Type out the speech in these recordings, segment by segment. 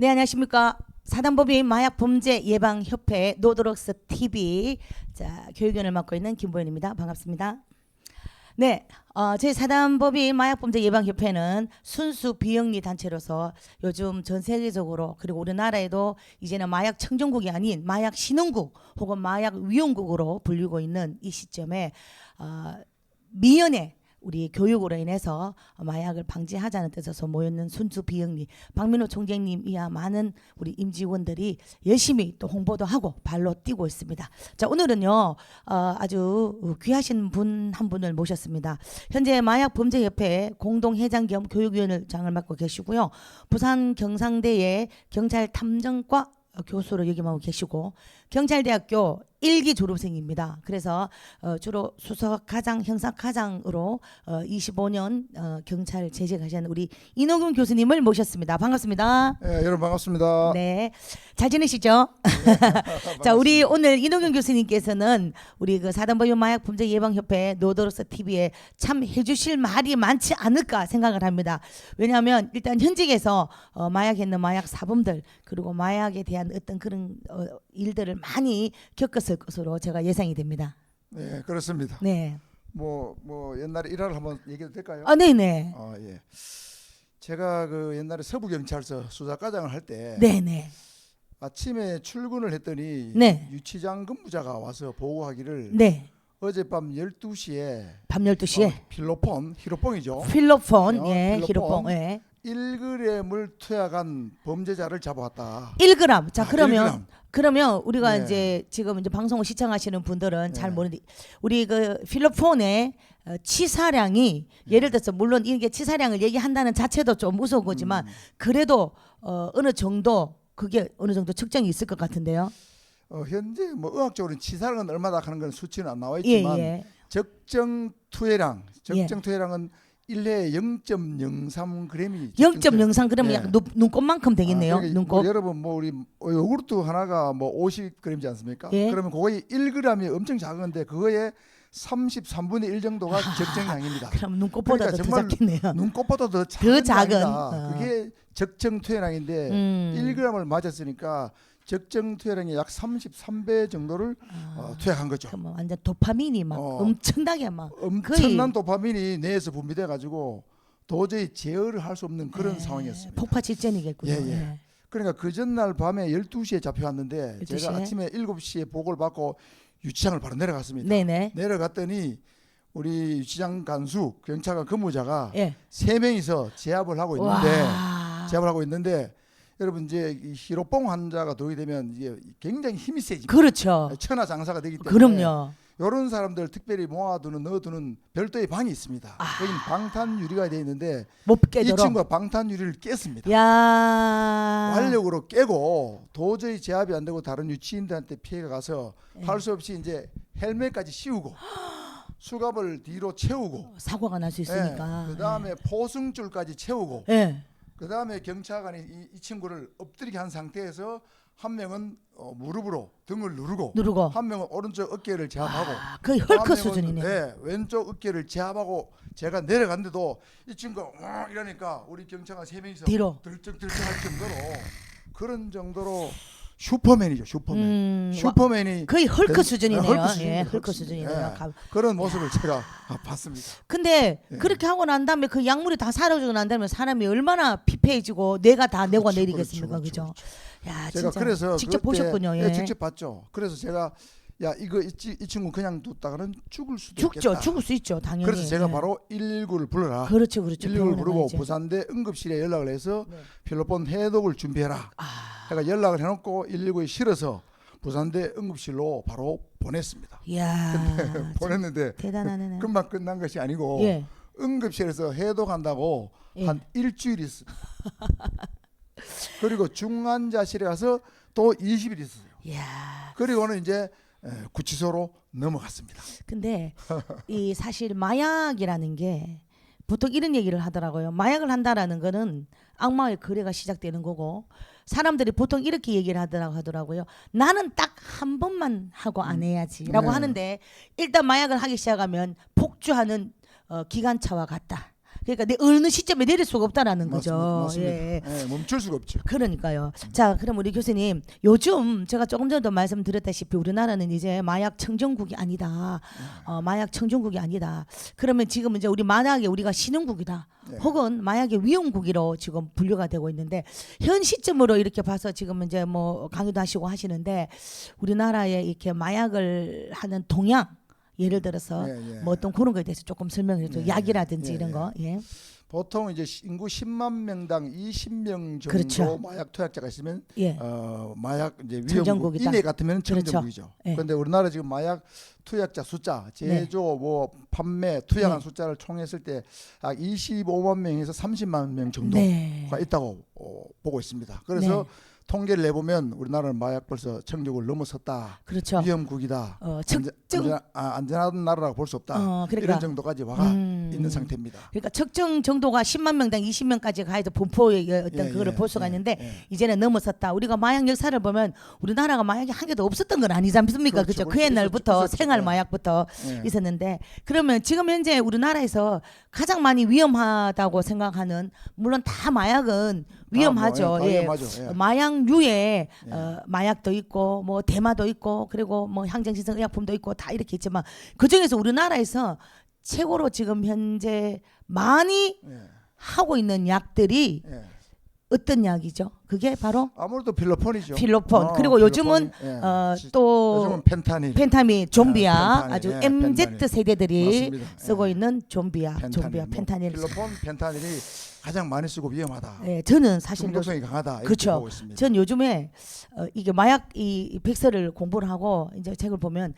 네, 안녕하십니까. 사단법인 마약범죄예방협회 노드록스 TV 교육위원을 맡고 있는 김보연입니다. 반갑습니다. 네, 저희 사단법인 마약범죄예방협회는 순수 비영리 단체로서 요즘 전 세계적으로 그리고 우리나라에도 이제는 마약 청정국이 아닌 마약 신흥국 혹은 마약 위험국으로 불리고 있는 이 시점에 미연에 우리 교육으로 인해서 마약을 방지하자는 뜻에서 모였는 순수 비영리 박민호 총장님 이하 많은 우리 임직원들이 열심히 또 홍보도 하고 발로 뛰고 있습니다. 자, 오늘은요 아주 귀하신 분 한 분을 모셨습니다. 현재 마약범죄협회 공동회장 겸 교육위원장을 맡고 계시고요. 부산 경상대의 경찰 탐정과 교수로 역임하고 계시고 경찰대학교 1기 졸업생입니다. 그래서 주로 수석과장, 형사과장으로 25년 경찰 재직하신 우리 이노균 교수님을 모셨습니다. 반갑습니다. 네, 여러분 반갑습니다. 네, 잘 지내시죠? 자, 우리 오늘 이노균 교수님께서는 우리 그 사단법인 마약범죄예방협회 노드록스 TV에 참 해주실 말이 많지 않을까 생각을 합니다. 왜냐하면 일단 현직에서 마약했는 마약 사범들 그리고 마약에 대한 어떤 그런 일들을 많이 겪었을 것으로 제가 예상이 됩니다. 네, 그렇습니다. 네. 뭐 옛날에 일화를 한번 얘기해도 될까요? 네네. 예. 제가 그 옛날에 서부경찰서 수사과장을 할 때 네네. 아침에 출근을 했더니 네. 유치장 근무자가 와서 보고하기를 네. 어젯밤 12시에 밤 12시에 필로폰, 히로뽕이죠. 필로폰, 예, 필로폰. 히로뽕, 예. 1g을 투약한 범죄자를 잡아왔다. 1g. 자, 1g. 그러면 우리가 네. 이제 지금 이제 방송을 시청하시는 분들은 네. 잘 모르는데 우리 그 필로폰의 치사량이 예를 들어서 물론 이게 치사량을 얘기한다는 자체도 좀 무서운 거지만 그래도 어느 정도 그게 어느 정도 측정이 있을 것 같은데요. 현재 뭐 의학적으로는 치사량은 얼마다 하는 건 수치는 안 나와 있지만 예. 적정 투여량, 예. 투여량은 1회에 0.03g이 0.03 그러면 예. 약 눈곱만큼 되겠네요. 그러니까 눈곱. 뭐 여러분 뭐 우리 요구르트 하나가 뭐 50g이지 않습니까? 예. 그러면 그거에 1g이 엄청 작은데 그거에 33분의 1 정도가 적정량입니다. 그럼 눈곱보다 그러니까 더 정말 작겠네요. 눈곱보다 더 작은 작은. 양이다. 그게 적정 투여량인데 1g을 맞았으니까 적정 투여량이 약 33배 정도를 투약한 거죠. 그럼 완전 도파민이 막 엄청나게 막 엄청난 도파민이 뇌에서 분비돼 가지고 도저히 제어를 할 수 없는 그런 상황이었습니다. 폭파 직전이겠군요. 예, 예. 그러니까 그 전날 밤에 12시에 잡혀왔는데 12시에? 제가 아침에 7시에 보고를 받고 유치장을 바로 내려갔습니다. 네네. 내려갔더니 우리 유치장 간수 경찰관 근무자가 예. 3명이서 제압을 하고 있는데 와. 여러분 이제 이 히로뽕 환자가 도게 되면 이게 굉장히 힘이 세집니다. 그렇죠. 천하장사가 되기 때문에 그럼요. 이런 사람들 특별히 넣어두는 별도의 방이 있습니다. 거기는 방탄 유리가 되어 있는데 못 이 깨도록. 친구가 방탄 유리를 깼습니다. 야. 완력으로 깨고 도저히 제압이 안 되고 다른 유치인들한테 피해가 가서 할 수 없이 이제 헬멧까지 씌우고 수갑을 뒤로 채우고 사고가 날 수 있으니까. 그 다음에 포승줄까지 채우고 예. 그 다음에 경찰관이 이 친구를 엎드리게 한 상태에서 한 명은 무릎으로 등을 누르고 한 명은 오른쪽 어깨를 제압하고 거의 헐크 수준이네요. 네, 왼쪽 어깨를 제압하고 제가 내려갔는데도 이 친구가 이러니까 우리 경찰관 3명이서 뒤로 들쩍들쩍할 정도로 그런 정도로 슈퍼맨이죠. 슈퍼맨이 거의 헐크 수준이네요. 헐크 헐크 수준이네요. 예, 그런 모습을 제가 봤습니다. 근데 그렇게 하고 난 다음에 그 약물이 다 사라지고 난 다음에 사람이 얼마나 피폐해지고 뇌가 다 내고 내리겠습니까, 그죠? 야, 제가 진짜 그래서 직접 그때, 보셨군요. 예. 직접 봤죠. 그래서 제가 이 친구 그냥 뒀다가는 죽을 수도 죽죠, 있겠다. 죽을 수 있죠, 당연히. 그래서 제가 바로 119를 불러라. 그렇죠. 119를 부르고 부산대 응급실에 연락을 해서 필로폰 해독을 준비해라. 제가 연락을 해놓고 119에 실어서 부산대 응급실로 바로 보냈습니다. 이야, 보냈는데 대단하네. 금방 끝난 것이 아니고 예. 응급실에서 해독한다고 한 일주일 있습니다. 그리고 중환자실에 가서 또 20일 있었어요. 이야. 그리고는 이제 구치소로 넘어갔습니다. 근데 이 사실 마약이라는 게 보통 이런 얘기를 하더라고요. 마약을 한다라는 거는 악마의 거래가 시작되는 거고 사람들이 보통 이렇게 얘기를 하더라고요. 나는 딱 한 번만 하고 안 해야지라고 네. 하는데 일단 마약을 하기 시작하면 폭주하는 기관차와 같다. 그러니까 어느 시점에 내릴 수가 없다라는 거죠. 맞습니다. 예. 예, 멈출 수가 없죠. 그러니까요. 자, 그럼 우리 교수님, 요즘 제가 조금 전에도 말씀드렸다시피 우리나라는 이제 마약 청정국이 아니다. 마약 청정국이 아니다. 그러면 지금 이제 우리 만약에 우리가 신흥국이다. 네. 혹은 마약의 위험국으로 지금 분류가 되고 있는데 현 시점으로 이렇게 봐서 지금 이제 뭐 강의도 하시고 하시는데 우리나라에 이렇게 마약을 하는 동향 예를 들어서 예, 예. 뭐 어떤 그런 거에 대해서 조금 설명해 줘. 예, 약이라든지 예, 이런 예. 거. 예. 보통 이제 인구 10만 명당 20명 정도 그렇죠. 마약 투약자가 있으면 예. 마약 이제 위험국 청정국이다. 이내 같으면 그렇죠. 청정국이죠. 예. 그런데 우리나라 지금 마약 투약자 숫자, 제조, 뭐 판매, 투약한 네. 숫자를 총했을 때 약 25만 명에서 30만 명 정도가 네. 있다고 보고 있습니다. 그래서 통계를 내보면 우리나라는 마약 벌써 청정국을 넘어섰다. 그렇죠. 위험국이다. 측정 안전한 나라라고 볼 수 없다. 그러니까 이런 정도까지 와가 있는 상태입니다. 그러니까 측정 정도가 10만 명당 20명까지 가해서 분포의 어떤 예, 그거를 예, 볼 수가 예, 있는데 예. 이제는 넘어섰다. 우리가 마약 역사를 보면 우리나라가 마약이 한 개도 없었던 건 아니지 않습니까? 그렇죠, 그렇죠. 그 그렇죠. 옛날부터 있었죠. 생활 예. 마약부터 예. 있었는데 그러면 지금 현재 우리나라에서 가장 많이 위험하다고 생각하는 물론 다 마약은 위험하죠. 다 예. 위험하죠. 예. 마약류에 예. 마약도 있고 뭐 대마도 있고 그리고 뭐 항정신성 의약품도 있고 다 이렇게 있지만 그 중에서 우리나라에서 최고로 지금 현재 많이 예. 하고 있는 약들이 예. 어떤 약이죠? 그게 바로 아무래도 필로폰이죠. 필로폰. 그리고 요즘은 필로폰이, 예. 또 요즘은 펜타닐. 펜타민, 좀비약 펜타닐, 아주 예, MZ 펜타닐. 세대들이 맞습니다. 쓰고 예. 있는 좀비약, 펜타닐. 펜타닐. 필로폰, 펜타닐이 가장 많이 쓰고 위험하다. 예, 저는 사실 중독성이 강하다. 이렇게 그렇죠. 보고 있습니다. 전 요즘에 이게 마약 이 백서를 공부를 하고 이제 책을 보면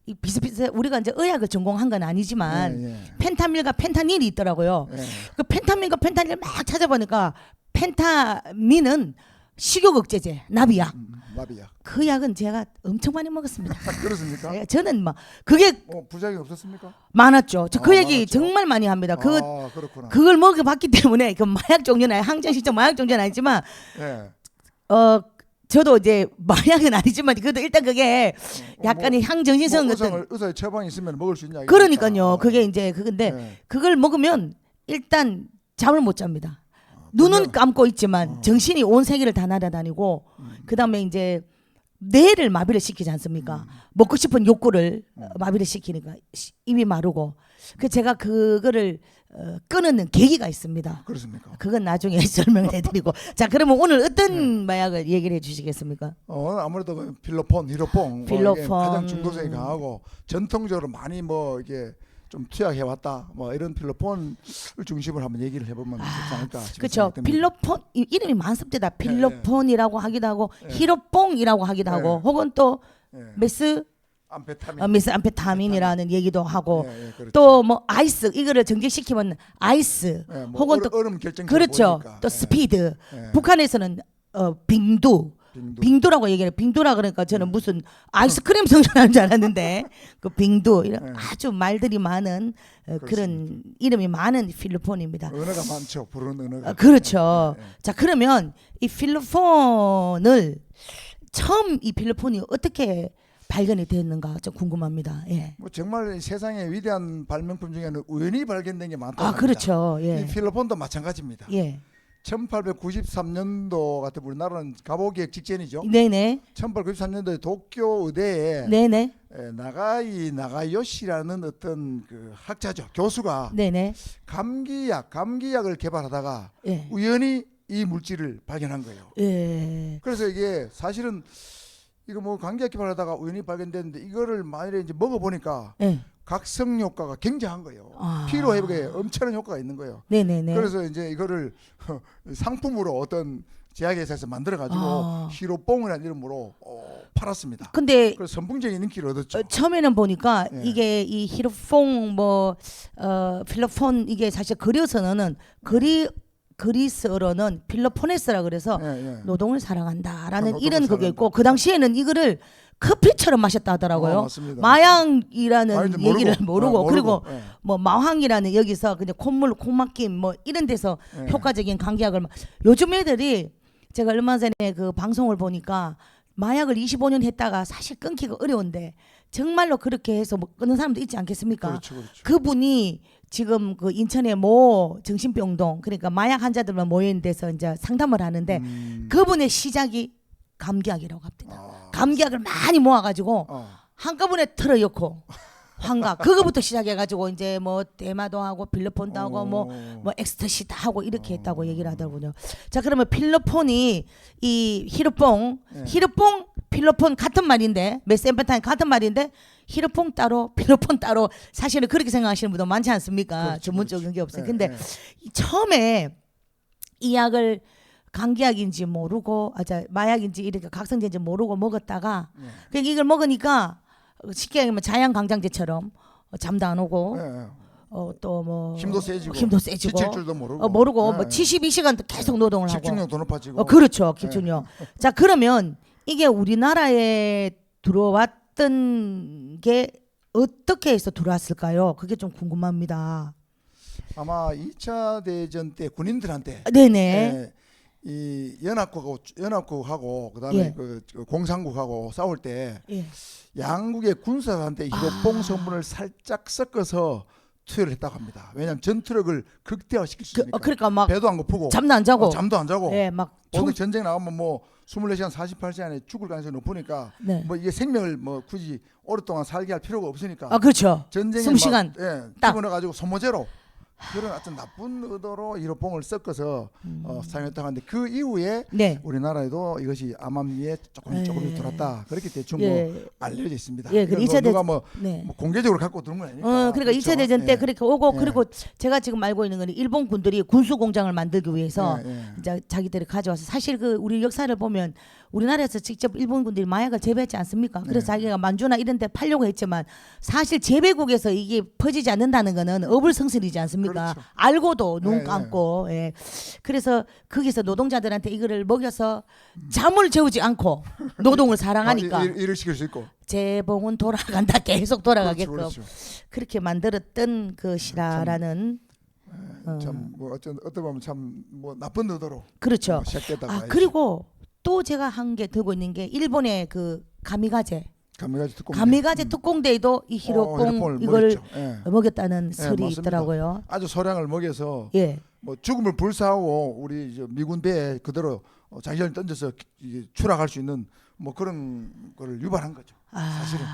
이 비슷비슷해 우리가 이제 의학을 전공한 건 아니지만 예, 예. 펜타밀과 펜타닐이 있더라고요. 예. 그 펜타밀과 펜타닐을 막 찾아보니까 펜타민은 식욕억제제, 나비약. 마비약. 그 약은 제가 엄청 많이 먹었습니다. 그렇습니까? 예, 저는 막 그게 부작용 없었습니까? 많았죠. 저 그 얘기 많았죠. 정말 많이 합니다. 그렇구나. 그걸 먹어봤기 때문에 그 마약 종류는 항정시적 마약 종류는 아니지만 예. 저도 이제 마약은 아니지만 그래도 일단 그게 약간의 향정신성 같은 의사의 처방이 있으면 먹을 수 있냐? 그러니까요. 그게 이제 그건데 예. 그걸 먹으면 일단 잠을 못 잡니다. 눈은 감고 있지만 정신이 온 세계를 다 날아다니고 그다음에 이제 뇌를 마비를 시키지 않습니까? 먹고 싶은 욕구를 마비를 시키니까 입이 마르고 그 제가 그거를 끊는 계기가 있습니다. 그렇습니까? 그건 나중에 설명해드리고 자 그러면 오늘 어떤 마약을 얘기를 해주시겠습니까? 아무래도 그 필로폰, 히로뽕, 필로폰. 이게 가장 중독성이 강하고 전통적으로 많이 뭐 이게 좀 투약해 왔다. 뭐 이런 필로폰을 중심으로 한번 얘기를 해보면 좋지 않을까 싶습니다. 그렇죠. 필로폰 이름이 많습니다. 필로폰이라고 하기도 하고 예. 히로뽕이라고 하기도 하고 혹은 또 예. 메스암페타민이라는 암페타민. 얘기도 하고 예, 예, 그렇죠. 또 뭐 아이스 이거를 정제시키면 아이스 예, 뭐 혹은 또 얼음 결정 그렇죠. 또 스피드 북한에서는 빙두라고 얘기해요. 빙두라 그러니까 저는 무슨 아이스크림 성전하는 줄 알았는데 그 빙두 이런 아주 말들이 많은 그런 이름이 많은 필로폰입니다. 언어가 많죠. 부르는 언어가. 그렇죠. 예, 예. 자 그러면 이 필로폰을 처음 이 필로폰이 어떻게 발견이 됐는가 좀 궁금합니다. 예. 뭐 정말 세상의 위대한 발명품 중에는 우연히 발견된 게 많다고 아 합니다. 그렇죠. 이 예. 필로폰도 마찬가지입니다. 예. 1893년도 같은 우리나라는 가보기획 직전이죠. 네네. 1893년도에 도쿄 의대에 네네. 나가요시라는 어떤 그 학자죠. 교수가 네네. 감기약을 개발하다가 예. 우연히 이 물질을 발견한 거예요. 예. 그래서 이게 사실은 이거 뭐 감기약 개발하다가 우연히 발견됐는데 이거를 만일에 이제 먹어보니까 예. 각성 효과가 굉장한 거예요. 아. 피로 회복에 엄청난 효과가 있는 거예요. 네네네. 그래서 이제 이거를 상품으로 어떤 제약회사에서 만들어가지고 아. 히로뽕이라는 이름으로 팔았습니다. 근데 그래서 선풍적인 인기를 얻었죠. 처음에는 보니까 예. 이게 이 히로퐁 필로폰 이게 사실 그려서는 그리스어로는 필로포네스라 그래서 예, 예. 노동을 사랑한다라는 노동을 이런 그게 있고 사랑한다. 그 당시에는 이거를 커피처럼 마셨다 하더라고요. 맞습니다. 마약이라는 아닌지 얘기를 모르고 그리고 예. 뭐 마황이라는 여기서 그냥 콧물 콧막힘 뭐 이런 데서 예. 효과적인 감기약을 요즘 애들이 제가 얼마 전에 그 방송을 보니까 마약을 25년 했다가 사실 끊기가 어려운데 정말로 그렇게 해서 뭐 끊는 사람도 있지 않겠습니까? 그렇죠, 그렇죠. 그분이 지금 그 인천의 모 정신병동 그러니까 마약 환자들만 모여 있는 데서 이제 상담을 하는데 그분의 시작이 감기약이라고 합니다. 감기약을 많이 모아가지고 한꺼번에 틀어놓고 환각 그거부터 시작해가지고 이제 뭐 대마도 하고 필로폰도 하고 뭐 엑스터시도 하고 이렇게 했다고 얘기를 하더군요. 자 그러면 필로폰이 이 히로뽕 필로폰 같은 말인데 메스앰페타민 같은 말인데 히로뽕 따로 필로폰 따로 사실은 그렇게 생각하시는 분도 많지 않습니까? 그렇죠, 전문적인 게 없어요. 네, 근데 네. 처음에 이 약을 감기약인지 모르고 마약인지 이렇게 각성제인지 모르고 먹었다가 네. 그러니까 이걸 먹으니까 쉽게 얘기하면 자양강장제처럼 잠도 안 오고 네. 또 뭐 힘도 세지고 지칠 줄도 모르고 모르고 네. 뭐 72시간 계속 노동을 하고 집중력도 높아지고 그렇죠 집중력. 자 그러면 이게 우리나라에 들어왔던 게 어떻게 해서 들어왔을까요? 그게 좀 궁금합니다. 아마 2차 대전 때 군인들한테 네네. 예, 이 연합국하고 그다음에 예. 그 공산국하고 싸울 때 예. 양국의 군사한테 히로뽕 성분을 살짝 섞어서 투여를 했다고 합니다. 왜냐하면 전투력을 극대화시킬 수 있으니까. 그러니까 막 배도 안 고프고 잠도 안 자고. 잠도 안 자고. 예, 막 보통 전쟁 나가면 뭐 24시간 48시간에 죽을 가능성이 높으니까 네. 뭐 이게 생명을 뭐 굳이 오랫동안 살게 할 필요가 없으니까 그렇죠. 전쟁에 20시간 딱. 집어넣어 가지고 소모제로 그런 어떤 나쁜 의도로 히로뽕을 섞어서 사용했다고 하는데 그 이후에 네. 우리나라에도 이것이 암암리에 조금 돌았다 그렇게 대충 예. 뭐 알려져 있습니다. 예, 그 이건 2차 누가 뭐 네. 공개적으로 갖고 들은 건 아니니까. 그러니까 그렇죠? 2차 대전 때 예. 그렇게 오고 예. 그리고 제가 지금 알고 있는 건 일본 군들이 군수 공장을 만들기 위해서 예, 예. 이제 자기들이 가져와서 사실 그 우리 역사를 보면 우리나라에서 직접 일본 군들이 마약을 재배했지 않습니까? 그래서 네. 자기가 만주나 이런 데 팔려고 했지만 사실 재배국에서 이게 퍼지지 않는다는 거는 어불성설이지 않습니까? 그렇죠. 알고도 눈 네, 감고 예. 그래서 거기서 노동자들한테 이거를 먹여서 잠을 재우지 않고 노동을 사랑하니까 일을 시킬 수 있고. 재봉은 돌아간다 계속 돌아가게끔 그렇죠. 그렇게 만들었던 것이라라는 참뭐 어떤 보면 참 뭐 나쁜 의도로 그렇죠. 시작됐다고 봐야지. 그리고 또 제가 한 게 들고 있는 게 일본의 그 가미가제 가미가제 특공대. 특공대에도 이 히로뽕 히로뽕을 이걸 먹였죠. 예. 먹였다는 설이 맞습니다. 있더라고요. 아주 소량을 먹여서 예. 뭐 죽음을 불사하고 우리 미군 배에 그대로 자기를 던져서 추락할 수 있는 뭐 그런 거를 유발한 거죠. 사실은.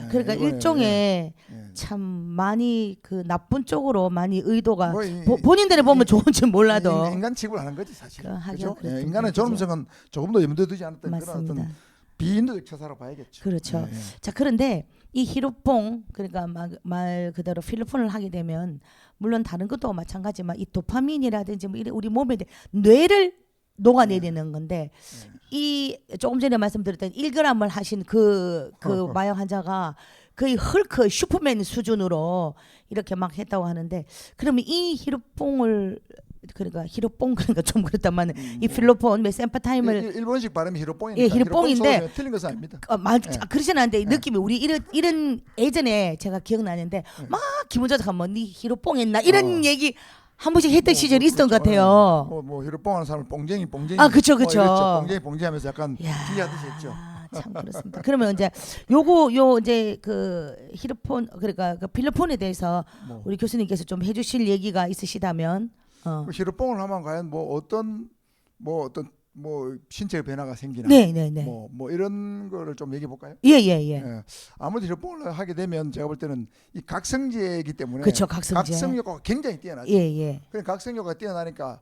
예, 그러니까 이번에, 일종의 예. 참 많이 그 나쁜 쪽으로 많이 의도가 뭐 본인들이 보면 좋은지 몰라도 인간 취급을 하는 거지 사실. 하긴 그렇죠? 그렇군요. 인간의 그죠? 존엄성은 조금도 염두에 두지 않았던 그런 맞습니다. 어떤 비인도적 처사로 봐야겠죠. 그렇죠. 예, 예. 자 그런데 이 히로뽕 그러니까 말 그대로 필로폰을 하게 되면 물론 다른 것도 마찬가지지만 이 도파민이라든지 뭐 우리 몸에 뇌를 녹아내리는 건데 이 조금 전에 말씀드렸던 1g을 하신 그 마약 환자가 거의 헐크 슈퍼맨 수준으로 이렇게 막 했다고 하는데 그러면 이 히로뽕을 그러니까 좀 그렇다만 이 필로폰 메스앰페타임을 일본식 발음이 히로뽕이니까 예, 히로뽕인데 히로뽕 틀린 것은 아닙니다. 그러진 않은데 느낌이 우리 이런 예전에 제가 기억나는데 막 기분 좋다하면 니 히로뽕 했나 이런 얘기 한 번씩 했던 시절이 있었던 것 같아요. 뭐 히로뽕하는 사람을 뽕쟁이 그쵸. 뽕쟁이하면서 약간 비하듯이 했죠. 참 그렇습니다. 그러면 이제 이제 그 히로폰 그러니까 그 필로폰에 대해서 우리 교수님께서 좀 해주실 얘기가 있으시다면. 그 히로뽕을 하면 과연 뭐 어떤 신체 변화가 생기나 네네네. 뭐 이런 거를 좀 얘기해 볼까요? 예. 아무래도 히로뽕을 하게 되면 제가 볼 때는 이 각성제이기 때문에 그렇죠. 각성제. 각성 효과가 굉장히 뛰어나죠. 예. 그래 각성 효과가 뛰어나니까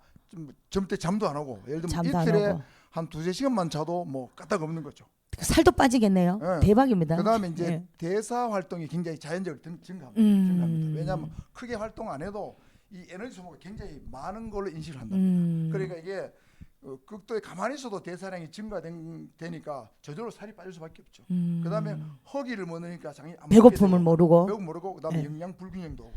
좀 때 잠도 안 오고 예를 들면 잠도 안 이틀에 오고. 한 2-3시간만 자도 뭐 까딱 없는 거죠. 살도 빠지겠네요. 예. 대박입니다. 그다음에 이제 예. 대사 활동이 굉장히 자연적으로 증가합니다. 왜냐하면 크게 활동 안 해도 이 에너지 소모가 굉장히 많은 걸로 인식을 한답니다. 그러니까 이게 극도에 가만히 있어도 대사량이 증가되니까 저절로 살이 빠질 수밖에 없죠. 그다음에 허기를 못 넣으니까 장이 안 배고픔을 모르고. 모르고 그다음에 영양 불균형도 오고.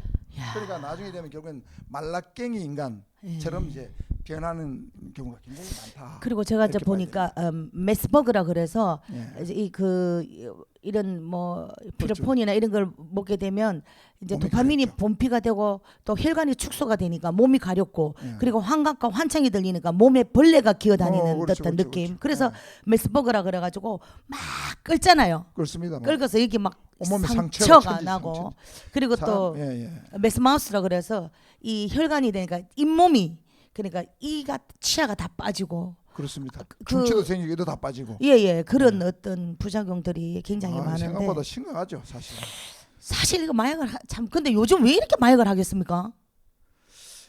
그러니까 나중에 되면 결국엔 말라깽이 인간처럼 이제 변하는 경우가 굉장히 많다. 그리고 제가 이제 이렇게 보니까 메스버그라 그래서 예. 이제 이 그 이런 뭐 그렇죠. 필로폰이나 이런 걸 먹게 되면 이제 몸이 도파민이 가렵죠. 분비가 되고 또 혈관이 축소가 되니까 몸이 가렵고 예. 그리고 환각과 환청이 들리니까 몸에 벌레가 기어다니는 그렇죠, 듯한 그렇죠, 느낌. 그렇죠. 그래서 예. 메스버그라 그래가지고 막 끓잖아요. 그렇습니다. 뭐. 끓어서 여기 막 온몸에 상처가 천지, 나고 상처지. 그리고 사람, 또 예, 예. 메스마우스라 그래서 이 혈관이 되니까 잇몸이 그러니까 이가 치아가 다 빠지고 그렇습니다. 그- 중치도 생기고 얘도 다 빠지고. 예예 그런 어떤 부작용들이 굉장히 많은데 생각보다 심각하죠, 사실. 사실 이거 마약을 참 근데 요즘 왜 이렇게 마약을 하겠습니까?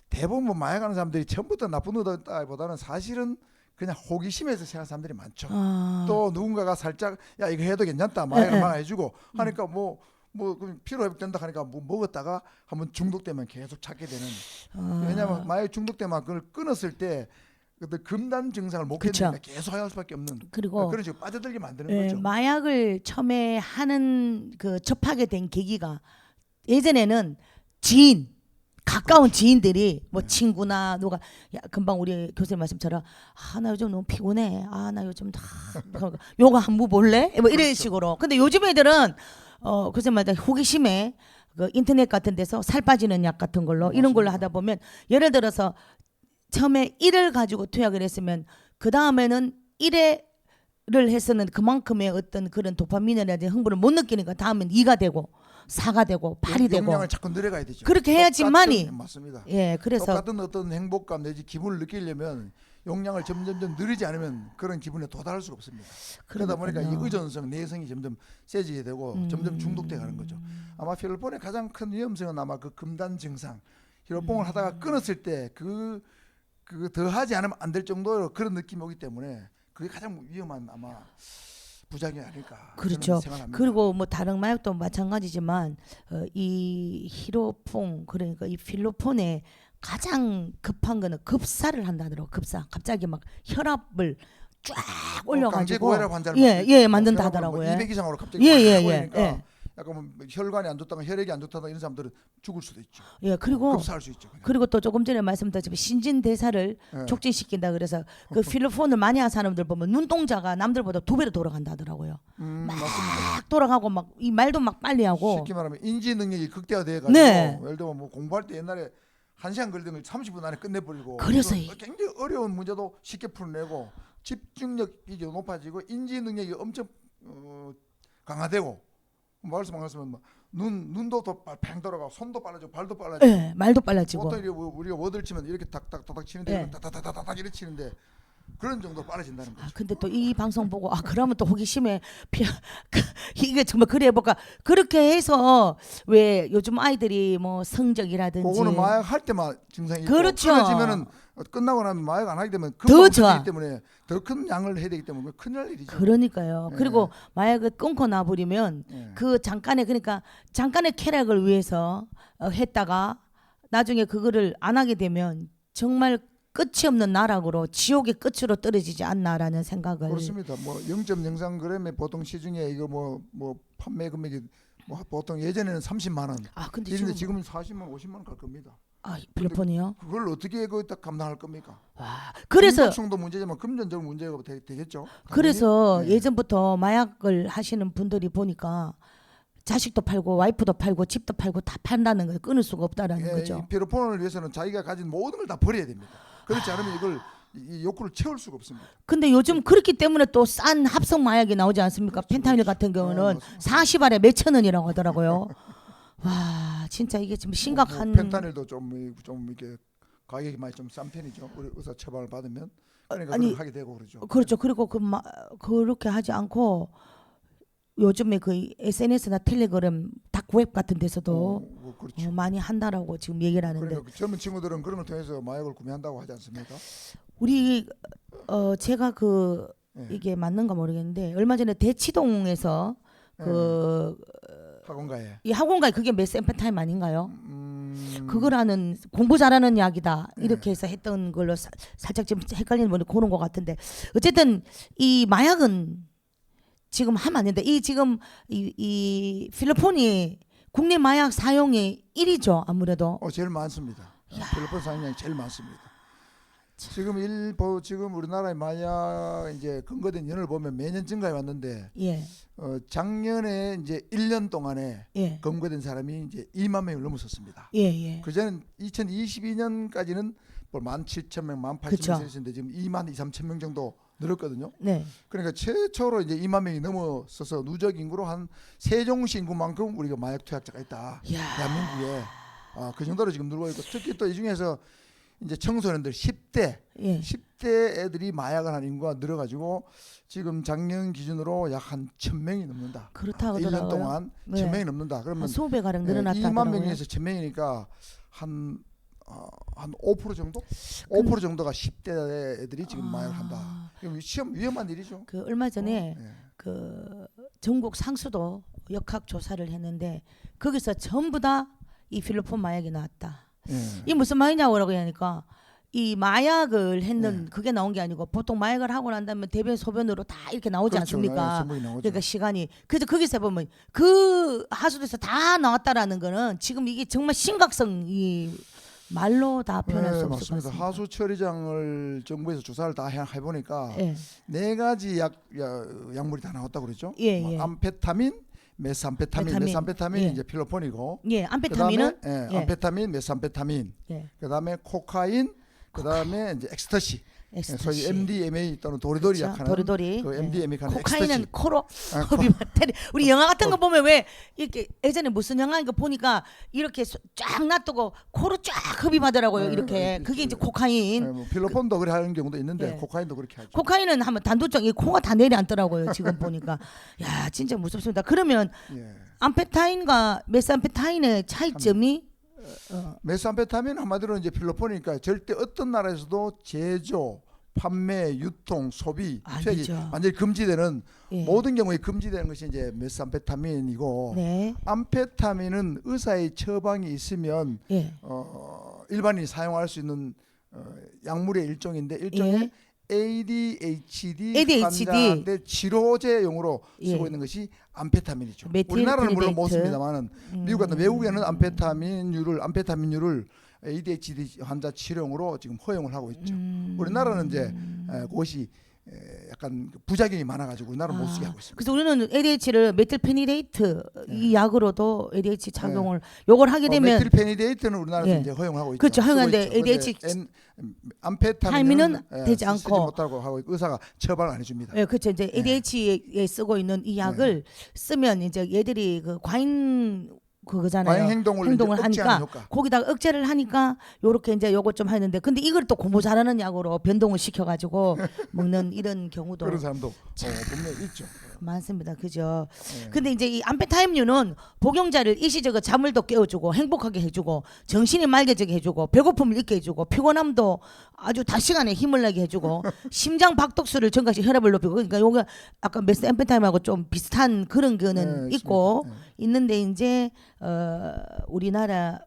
대부분 뭐 마약하는 사람들이 처음부터 나쁜 의도였다기보다는 사실은 그냥 호기심에서 생각하는 사람들이 많죠. 아, 또 누군가가 살짝 야 이거 해도 괜찮다 마약을 예, 예. 막 해주고 하니까 뭐 피로 회복된다 하니까 뭐 먹었다가 한번 중독되면 계속 찾게 되는. 왜냐하면 마약 중독되면 그걸 끊었을 때 그 금단 증상을 못 그쵸. 견디니까 계속 할 수밖에 없는 그리고 그런 식으로 빠져들게 만드는 예, 거죠. 마약을 처음에 하는 그 접하게 된 계기가 예전에는 지인 가까운 지인들이 뭐 친구나 누가 야 금방 우리 교수님 말씀처럼 아 나 요즘 너무 피곤해 아 나 요즘 다 요가 한번 볼래 뭐 이런 그렇죠. 식으로 근데 요즘 애들은 교수님 말대 호기심에 그 인터넷 같은 데서 살 빠지는 약 같은 걸로 이런 걸로 맞습니다. 하다 보면 예를 들어서 처음에 1을 가지고 투약을 했으면 그 다음에는 1회를 했으면 그만큼의 어떤 그런 도파민이라든지 흥분을 못 느끼니까 다음엔 2가 되고 4가 되고 8이 되고 용량을 자꾸 늘려가야 되죠. 그렇게 해야지만이 맞습니다. 예 그래서 똑같은 어떤 행복감 내지 기분을 느끼려면 용량을 점점점 늘리지 않으면 그런 기분에 도달할 수가 없습니다. 그러다 보니까 이 그러니까요. 의존성, 내성이 점점 세지게 되고 점점 중독돼 가는 거죠. 아마 필로폰의 가장 큰 위험성은 아마 그 금단 증상. 필로폰을 하다가 끊었을 때 그 더 하지 않으면 안 될 정도로 그런 느낌이 오기 때문에 그게 가장 위험한 아마 부작용이 아닐까. 그렇죠. 저는 생각합니다. 그리고 뭐 다른 마약도 마찬가지지만 이 히로폰 그러니까 이 필로폰에 가장 급한 거는 급사를 한다더라고. 급사. 갑자기 막 혈압을 쫙 강제 올려가지고 고혈압 환자를 예 만든다 하더라고요. 200 이상으로 갑자기 예, 확 예, 올리니까 예. 약간 뭐 혈관이 안 좋다가 혈액이 안 좋다가 이런 사람들은 죽을 수도 있죠. 예 그리고 급사할 수 있죠. 그냥. 그리고 또 조금 전에 말씀드렸지만 신진대사를 예. 촉진시킨다 그래서 그 필로폰을 많이 하는 사람들 보면 눈동자가 남들보다 2배로 돌아간다 하더라고요. 맞습니다. 막 돌아가고 막 이 말도 막 빨리 하고 쉽게 말하면 인지 능력이 극대화돼가지고 네. 예를 들면 뭐 공부할 때 옛날에 1시간 걸리던 걸 30분 안에 끝내버리고 그래서 굉장히 어려운 문제도 쉽게 풀어내고 집중력이 높아지고 인지 능력이 엄청 강화되고 말씀하셨으면 뭐 눈도 더 팽 돌아가고 손도 빨라지고 발도 빨라지고 예 말도 빨라지고 보통 이게 우리가 워드를 치면 이렇게 탁탁탁탁 치는데 예. 타타타타닥 이렇게 치는데 그런 정도 빨라진다는 거죠. 아 근데 또 이 방송 보고 아 그러면 또 호기심에 이게 정말 그래 볼까 그렇게 해서 왜 요즘 아이들이 뭐 성적이라든지 그거는 마약 할 때만 증상이 있고 그렇죠. 끊어지면은 끝나고 나면 마약 안 하게 되면 더 금방 좋아. 없어지기 때문에 더 큰 양을 해야 되기 때문에 큰일 날 일이죠. 그러니까요. 예. 그리고 마약을 끊고 나버리면 예. 그 잠깐의 그러니까 잠깐의 쾌락을 위해서 했다가 나중에 그거를 안 하게 되면 정말 끝이 없는 나락으로 지옥의 끝으로 떨어지지 않나라는 생각을 그렇습니다. 뭐 0.03g의 보통 시중에 이거 뭐 판매 금액이 뭐 보통 예전에는 30만 원. 아 근데 이런데 지금 지금은 40만 50만 원 갈 겁니다. 아 필로폰이요? 그걸 어떻게 거기다 감당할 겁니까? 와 그래서 중독성도 문제지만 금전적 문제가 되겠죠. 그래서 당연히. 예. 예전부터 마약을 하시는 분들이 보니까 자식도 팔고 와이프도 팔고 집도 팔고 다 판다는 거예요. 끊을 수가 없다라는 예, 거죠. 이 필로폰을 위해서는 자기가 가진 모든 걸 다 버려야 됩니다. 그렇지 않으면 이걸 이 욕구를 채울 수가 없습니다. 근데 요즘 그렇기 때문에 또 싼 합성 마약이 나오지 않습니까? 그렇죠, 펜타닐 그렇죠. 같은 경우는 맞습니다. 40알에 몇천 원이라고 하더라고요. 와 진짜 이게 지금 심각한 펜타닐도 좀 이렇게 가격이 많이 좀 싼 편이죠. 우리 의사 처방을 받으면 그러니까 아니, 그걸 하게 되고 그러죠. 그렇죠. 그리고 그렇게 하지 않고 요즘에 그 SNS나 텔레그램 다크웹 같은 데서도 그렇죠. 많이 한다라고 지금 얘기를 하는데 그러니까 젊은 친구들은 그런 걸 통해서 마약을 구매한다고 하지 않습니까? 우리 제가 예. 이게 맞는가 모르겠는데 얼마 전에 대치동에서 그 학원가에 이 학원가에 그게 메스앰페타인 아닌가요? 음. 그거라는 공부 잘하는 약이다 네. 이렇게 해서 했던 걸로 살짝 지금 헷갈리는 분이 그런 것 같은데 어쨌든 이 마약은 지금 하면 안 된다. 이 지금 이 필로폰이 국내 마약 사용이 1위죠 아무래도. 제일 많습니다. 필로폰 사용량이 제일 많습니다. 지금 우리나라의 마약 이제 근거된 연을 보면 매년 증가해 왔는데 예. 작년에 이제 1년 동안에 예. 검거된 사람이 이제 2만 명을 넘었었습니다. 예. 예. 그전엔 2022년까지는 뭐 17,000명, 18,000명 있었는데 지금 2만 2, 3천 명 정도 늘었거든요. 네. 그러니까 최초로 이제 2만 명이 넘어서서 누적 인구로 한 세종시 인구만큼 우리가 마약 투약자가 있다. 야. 대한민국에 그 정도로 지금 늘고 있고 특히 또 이 중에서 이제 청소년들 10대 예. 10대 애들이 마약을 하는 인구가 늘어가지고 지금 작년 기준으로 약 한 1,000명이 넘는다. 그렇다고 1년 하더라고요. 동안 네. 1,000명이 넘는다. 그러면 한 20배 가량 늘어났다 2만 하더라고요. 명에서 1,000명이니까 한 5% 정도? 5% 정도가 10대 애들이 지금 마약을 한다. 그럼 시험 위험한 일이죠. 그 얼마 전에 예. 그 전국 상수도 역학 조사를 했는데 거기서 전부 다 이 필로폰 마약이 나왔다. 예. 이 무슨 마약이냐고 하니까 이 마약을 했는 네. 그게 나온 게 아니고 보통 마약을 하고 난 다음에 대변 소변으로 다 이렇게 나오지 그렇죠. 않습니까? 전부이 나오죠. 그러니까 시간이 그래서 거기서 보면 그 하수도에서 다 나왔다라는 거는 지금 이게 정말 심각성이 말로 다 표현할 수 없을 것 맞습니다. 같습니다. 하수 처리장을 정부에서 조사를 다 해보니까 예. 4가지 약물이 다 나왔다고 그랬죠. 예, 뭐 예. 암페타민, 메스암페타민이 예. 이제 필로폰이고, 예, 암페타민은 그다음에 예. 암페타민, 메스암페타민, 예. 그다음에 코카인, 그다음에 이제 엑스터시, 소위 엑스터시. MDMA 또는 도리도리 그렇죠. 약하는 도리도리. 그 예. MDMA 하는 코카인은 엑스터시. 코로 아, 흡입 우리 영화 같은 거 보면 왜 이렇게 예전에 무슨 영화인가 보니까 이렇게 쫙 놔두고 코로 쫙 흡입하더라고요. 네, 이렇게 네, 그게 이제 네. 코카인. 뭐 필로폰도 그래 하는 경우도 있는데 예. 코카인도 그렇게 하죠. 코카인은 하면 단도장 이 코가 다 내려앉더라고요. 지금 보니까 야 진짜 무섭습니다. 그러면 예. 암페타인과 메스암페타인의 차이점이 메스암페타민 한마디로 이제 필로폰이니까 절대 어떤 나라에서도 제조, 판매, 유통, 소비, 투약이 아니죠. 완전히 금지되는 예. 모든 경우에 금지되는 것이 이제 메스암페타민이고 네. 암페타민은 의사의 처방이 있으면 예. 일반인이 사용할 수 있는 약물의 일종인데 일종의 예. ADHD, ADHD. 환자인데 치료제용으로 쓰고 예. 있는 것이 암페타민이죠. 메틸 우리나라는 물론 못 페니데이트. 씁니다만은 미국 같은 외국에는 암페타민류를 ADHD 환자 치료용으로 지금 허용을 하고 있죠. 우리나라는 이제 그것이 약간 부작용이 많아가지고 우리나라는 못 쓰게 하고 있습니다. 그래서 우리는 ADH를 메틸페니데이트 이 약으로도 ADH 네. 작용을 요걸 하게 되면 메틸페니데이트는 우리나라에서 예. 이제 허용하고 있죠. 그렇죠. 쓰고 허용하는데 있죠. ADH 근데 암페타민은 되지 쓰지 않고. 못하고 하고 있고 의사가 처방을 안 해줍니다. 예, 그렇죠. 이제 ADH에 쓰고 있는 이 약을 쓰면 이제 얘들이 그 과잉 그거잖아요. 과잉 행동을 억제하는 하니까 효과. 거기다가 억제를 하니까 요렇게 이제 요거 좀 하는데 근데 이걸 또 공부 잘하는 약으로 변동을 시켜가지고 먹는 이런 경우도 그런 사람도 분명히 있죠. 많습니다. 그죠? 예. 근데 이제 이 암페타임류는 복용자를 일시적으로 잠을도 깨워주고 행복하게 해주고 정신이 맑아지게 해주고 배고픔을 잊게 해주고 피곤함도 아주 단시간에 힘을 내게 해주고 심장 박독수를 증가시 혈압을 높이고 그러니까 요거 아까 메스암페타임하고 좀 비슷한 그런 거는 네, 있고 있습니다. 있는데 이제 우리나라에는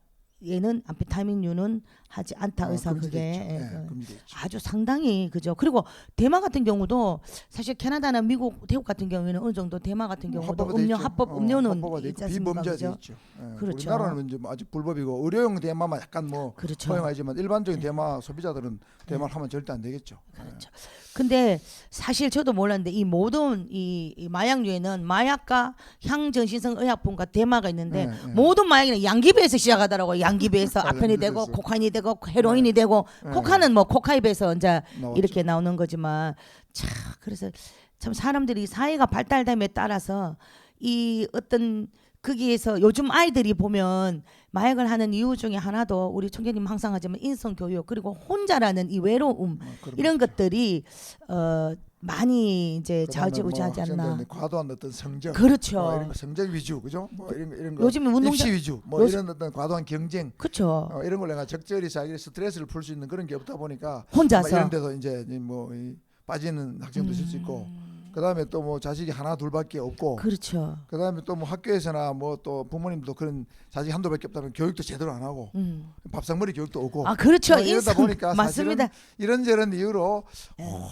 암페타민류는 하지 않다 의사 그게 금지돼 있죠. 아주 상당히 그죠. 그리고 대마 같은 경우도 사실 캐나다나 미국, 태국 같은 경우에는 어느 정도 대마 같은 경우도 합법화돼 음료 있죠. 합법 음료는 합법화돼 있지 있고 않습니까? 비범죄돼 그죠? 있죠. 그렇죠. 우리나라는 이제 아직 불법이고 의료용 대마만 약간 뭐 그렇죠. 허용하지만 일반적인 대마 소비자들은 대마를 하면 절대 안 되겠죠. 그렇죠. 근데 사실 저도 몰랐는데 이 모든 이 마약류에는 마약과 향정신성 의약품과 대마가 있는데 네, 네. 모든 마약은 양기배에서 시작하더라고요. 양기배에서 맞아요. 아펜이 되고 그래서. 코카인이 되고 헤로인이 되고 네. 코카는 뭐 코카입에서 이제 나왔죠. 이렇게 나오는 거지만 참 그래서 참 사람들이 사회가 발달됨에 따라서 이 어떤 거기에서 요즘 아이들이 보면 마약을 하는 이유 중에 하나도 우리 총재님 항상 하지만 인성 교육 그리고 혼자라는 이 외로움 그런 이런 거죠. 것들이 많이 이제 그다음에 좌지우지하지 않나. 학생들은 과도한 어떤 성적, 그렇죠. 이런 거 성적 위주, 그죠? 뭐 이런 거 요즘에 운동장- 입시 위주, 뭐 요즘- 이런 어떤 과도한 경쟁, 그렇죠. 이런 걸 내가 적절히 자기 스트레스를 풀 수 있는 그런 게 없다 보니까 혼자서. 아마 이런 데서 이제 빠지는 학생도 있을 수 있고 그다음에 또 뭐 자식이 하나 둘밖에 없고 그렇죠. 그다음에 또 뭐 학교에서나 뭐 또 부모님도 그런 자식이 한두 밖에 없다는 교육도 제대로 안 하고 밥상머리 교육도 없고 아 그렇죠. 이러다 인성 보니까 맞습니다. 사실은 이런저런 이유로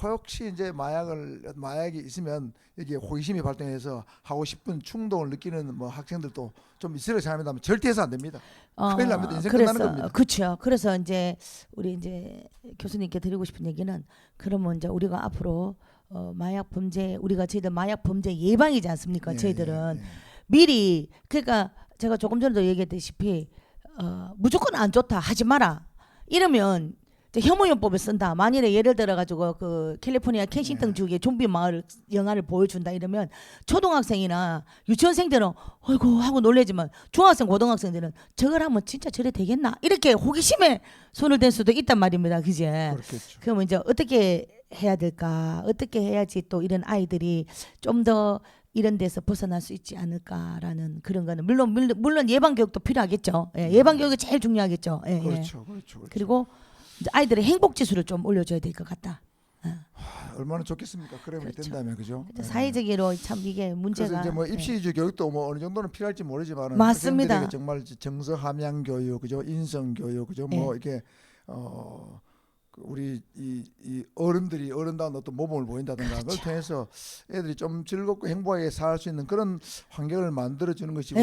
혹시 이제 마약이 있으면 이게 호기심이 발동해서 하고 싶은 충동을 느끼는 뭐 학생들도 좀 있으려 생각합니다만 절대 해서 안 됩니다. 큰일 납니다. 인생 끝나는 겁니다. 그렇죠. 그래서 이제 우리 이제 교수님께 드리고 싶은 얘기는 그러면 이제 우리가 앞으로 마약 범죄 우리가 저희들 마약 범죄 예방이지 않습니까? 저희들은 미리 그러니까 제가 조금 전에도 얘기했다시피 무조건 안 좋다 하지 마라 이러면 이제 혐오용법을 쓴다. 만일에 예를 들어 가지고 그 캘리포니아 켄싱턴 주의 좀비 마을 영화를 보여준다 이러면 초등학생이나 유치원생들은 어이구 하고 놀래지만 중학생 고등학생들은 저걸 하면 진짜 저래 되겠나 이렇게 호기심에 손을 댈 수도 있단 말입니다. 그제? 그렇겠죠. 그러면 이제 어떻게 해야 될까? 어떻게 해야지 또 이런 아이들이 좀 더 이런 데서 벗어날 수 있지 않을까라는 그런 거는 물론 예방 교육도 필요하겠죠. 예방 교육이 제일 중요하겠죠. 그렇죠. 그리고 이제 아이들의 행복 지수를 좀 올려줘야 될 것 같다. 얼마나 좋겠습니까? 그러면 그렇죠. 된다면 그죠? 사회적으로 참 이게 문제가. 그래서 이제 뭐 입시 위주 교육도 뭐 어느 정도는 필요할지 모르지만 맞습니다. 학생들에게 정말 정서 함양 교육 그죠? 인성 교육 그죠? 뭐 이게 우리 이 어른들이 어른다운 어떤 모범을 보인다든가 그걸 통해서 애들이 좀 즐겁고 행복하게 살 수 있는 그런 환경을 만들어 주는 것이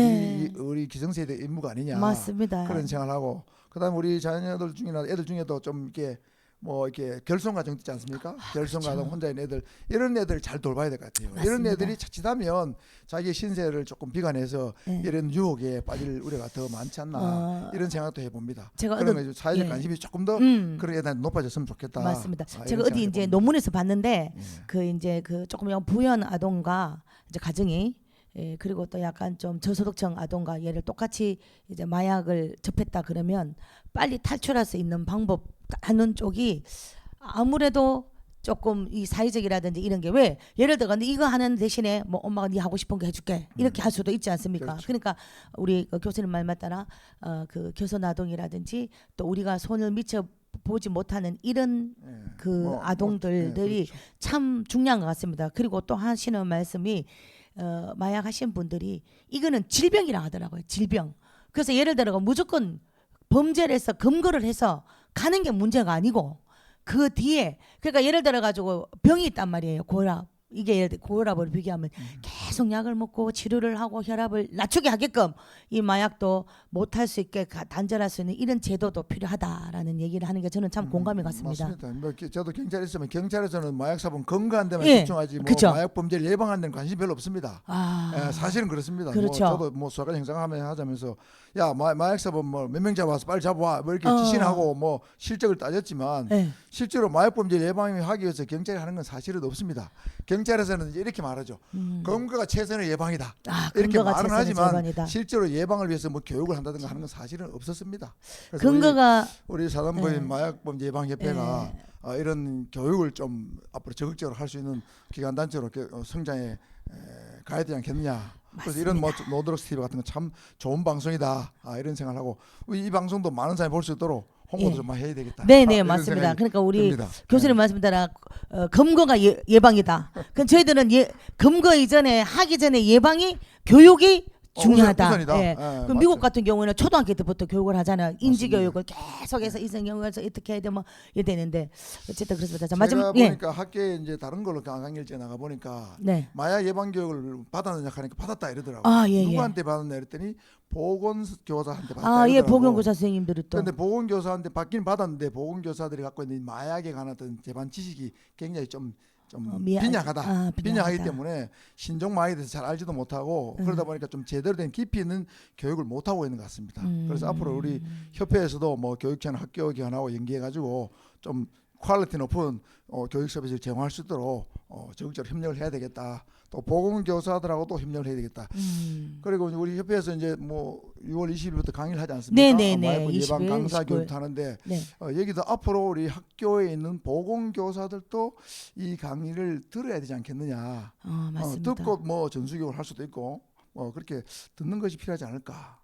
우리 기성세대의 임무가 아니냐. 맞습니다. 그런 생각하고 그다음에 우리 자녀들 중이나 애들 중에도 좀 이렇게 뭐 이렇게 결손 가정 있지 않습니까? 결손 가정 혼자 있는 애들 이런 애들 잘 돌봐야 될 것 같아요. 맞습니다. 이런 애들이 자칫하면 자기의 신세를 조금 비관해서 이런 유혹에 빠질 우려가 더 많지 않나 이런 생각도 해봅니다. 제가 그런 거 사회적 관심이 조금 더 그런 애들한테 높아졌으면 좋겠다. 맞습니다. 이런 제가 어디 생각을 이제 해봅니다. 논문에서 봤는데 그 이제 그 조금 부연 아동과 이제 가정이 그리고 또 약간 좀 저소득층 아동과 얘를 똑같이 이제 마약을 접했다 그러면 빨리 탈출할 수 있는 방법 하는 쪽이 아무래도 조금 이 사회적이라든지 이런 게 왜 예를 들어 근데 이거 하는 대신에 뭐 엄마가 네 하고 싶은 거 해줄게 이렇게 할 수도 있지 않습니까? 그렇죠. 그러니까 우리 교수님 말 맞다나 그 교선 아동이라든지 또 우리가 손을 미쳐 보지 못하는 이런 그 아동들이 그렇죠. 참 중요한 것 같습니다. 그리고 또 하시는 말씀이 마약 하신 분들이 이거는 질병이라 하더라고요. 질병. 그래서 예를 들어 무조건 범죄를 해서 검거를 해서 가는 게 문제가 아니고 그 뒤에 그러니까 예를 들어 가지고 병이 있단 말이에요. 고혈압. 이게 예를 들어 고혈압을 비교하면 계속 약을 먹고 치료를 하고 혈압을 낮추게 하게끔 이 마약도 못할 수 있게 단절할 수 있는 이런 제도도 필요하다라는 얘기를 하는 게 저는 참 공감이 갔습니다. 맞습니다. 뭐 저도 경찰에 있으면 경찰에서는 마약 사범 검거한 데만 예, 집중하지 뭐 그쵸. 마약 범죄를 예방하는 데는 관심 별로 없습니다. 사실은 그렇습니다. 그렇죠. 뭐 저도 뭐 수사관 형사하면 하자면서 야 마약 사범 뭐 몇 명 잡아서 빨리 잡아와 뭐 이렇게 지시하고 뭐 실적을 따졌지만 실제로 마약 범죄 예방하기 위해서 경찰이 하는 건 사실은 없습니다. 경찰에서는 이제 이렇게 말하죠. 검거가 최선의 예방이다. 이렇게 검거가 말은 최선의 하지만 예방이다. 실제로 예방을 위해서 뭐 교육을 한다든가 하는 건 사실은 없었습니다. 그래서 근거가 우리 사단법인 마약범죄 예방협회가 이런 교육을 좀 앞으로 적극적으로 할 수 있는 기관 단체로 성장해 가야 되지 않겠느냐. 그래서 이런 뭐 노드럭스 TV 같은 건 참 좋은 방송이다. 이런 생각을 하고 이 방송도 많은 사람이 볼 수 있도록 홍보도 좀 많이 해야 되겠다. 네네 맞습니다. 그러니까 우리 듭니다. 교수님 말씀대로 검거가 예방이다. 그럼 저희들은 검거 이전에 하기 전에 예방이 교육이 중요하다. 우선이다. 그럼 미국 같은 경우는 초등학교 때부터 교육을 하잖아요. 인지 교육을 계속해서 이성경에서 어떻게 해야 되면 이래 되는데 어쨌든 그렇습니다. 자, 제가 마지막 보니까 학교에 이제 다른 걸로 강의일제 나가 보니까 네. 마약 예방 교육을 받았느냐 하니까 받았다 이러더라고요. 누구한테 받았냐 이랬더니 보건교사한테 받았다 이러더라고요. 보건교사 선생님들이 또. 그런데 보건교사한테 받긴 받았는데 보건교사들이 갖고 있는 마약에 관한 어떤 재반 지식이 굉장히 좀 빈약하다. 빈약하기 때문에 신종 마약에 대해서 잘 알지도 못하고 그러다 보니까 좀 제대로 된 깊이 있는 교육을 못 하고 있는 것 같습니다. 그래서 앞으로 우리 협회에서도 뭐 교육청 학교 기관하고 연계해가지고 좀 퀄리티 높은 교육 서비스를 제공할 수 있도록 적극적으로 협력을 해야 되겠다. 또 보건교사들하고도 협력을 해야 되겠다. 그리고 우리 협회에서 이제 뭐 6월 20일부터 강의를 하지 않습니까? 마약범 예방 강사 교육도 하는데 여기도 앞으로 우리 학교에 있는 보건교사들도 이 강의를 들어야 되지 않겠느냐. 맞습니다. 듣고 뭐 전수교육을 할 수도 있고 그렇게 듣는 것이 필요하지 않을까.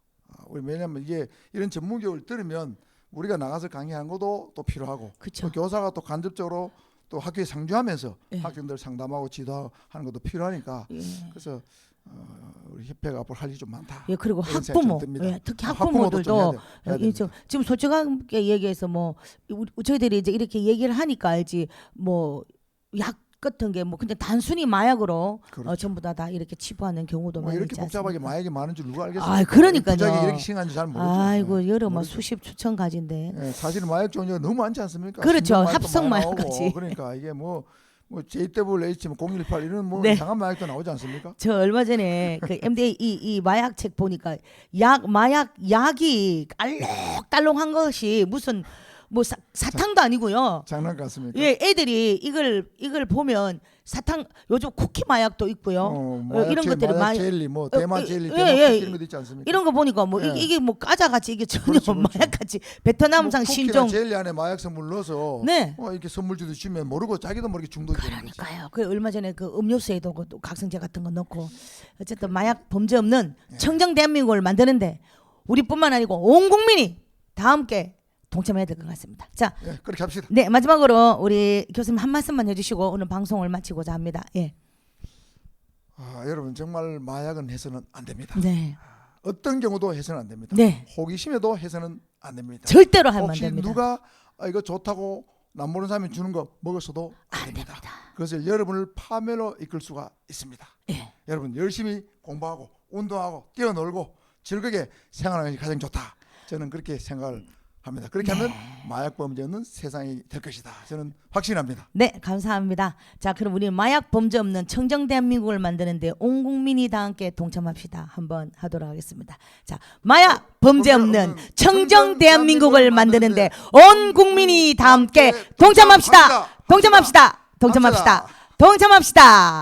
왜냐하면 이게 이런 전문교육을 들으면 우리가 나가서 강의하는 것도 또 필요하고 또 교사가 또 간접적으로 또 학교에 상주하면서 예. 학생들 상담하고 지도하는 것도 필요하니까 예. 그래서 우리 협회가 앞으로 할 일이 좀 많다. 예, 그리고 그런 생각이 학부모, 좀 듭니다. 예, 특히 학부모도 좀 학부모들도 해야 지금 솔직하게 얘기해서 뭐 저희들이 이제 이렇게 얘기를 하니까 알지 뭐 약 같은 게 뭐 그냥 단순히 마약으로 그렇죠. 전부 다 이렇게 치부하는 경우도 뭐 많이 이렇게 있지 복잡하게 않습니까? 마약이 많은 줄 누가 알겠어요? 아, 그러니까요. 부작이 이렇게 심한지 잘 모르죠. 아이고 여러 뭐 모르죠. 수십 수천 가지인데. 예, 사실은 마약 종류가 너무 많지 않습니까? 그렇죠. 신종 마약도 합성 많이 나오고, 마약까지. 그러니까 이게 뭐 JWH 018 이런 뭐 네. 이상한 마약도 나오지 않습니까? 저 얼마 전에 그 MDA 이 마약 책 보니까 마약 약이 알록달록한 것이 무슨 뭐 사탕도 아니고요. 장난 같습니까? 예, 애들이 이걸 보면 사탕 요즘 쿠키 마약도 있고요. 마약 이런 것들이 마약 많이 젤리, 뭐 대마 젤리, 예, 대마 예. 쿠키 이런 것도 있지 않습니까? 이런 거 보니까 뭐 예. 이게 뭐 까자같이 이게 전혀 그렇죠, 그렇죠. 마약같이 베트남산 뭐 쿠키나 신종. 젤리 안에 마약 성분 넣어서 네. 이렇게 선물주도 주면 모르고 자기도 모르게 중독이 되는 거지. 그러니까요. 그 얼마 전에 그 음료수에도 그 각성제 같은 거 넣고 어쨌든 마약 범죄 없는 예. 청정 대한민국을 만드는데 우리뿐만 아니고 온 국민이 다 함께 동참해야 될 것 같습니다. 자, 예, 그렇게 합시다. 네 마지막으로 우리 교수님 한 말씀만 해주시고 오늘 방송을 마치고자 합니다. 예, 여러분 정말 마약은 해서는 안 됩니다. 네, 어떤 경우도 해서는 안 됩니다. 네, 호기심에도 해서는 안 됩니다. 절대로 하면 안 혹시 됩니다. 누가 이거 좋다고 남 모르는 사람이 주는 거 먹었어도 안 됩니다. 그것을 여러분을 파멸로 이끌 수가 있습니다. 예. 여러분 열심히 공부하고 운동하고 뛰어놀고 즐겁게 생활하는 것이 가장 좋다. 저는 그렇게 생각을 합니다. 그렇게 하면 마약 범죄 없는 세상이 될 것이다. 저는 확신합니다. 네, 감사합니다. 자, 그럼 우리 마약 범죄 없는 청정 대한민국을 만드는데 온 국민이 다 함께 동참합시다. 한번 하도록 하겠습니다. 자, 마약 범죄 없는 청정 대한민국을 만드는데 온 국민이 다 함께 동참합시다. 동참합시다. 동참합시다. 동참합시다.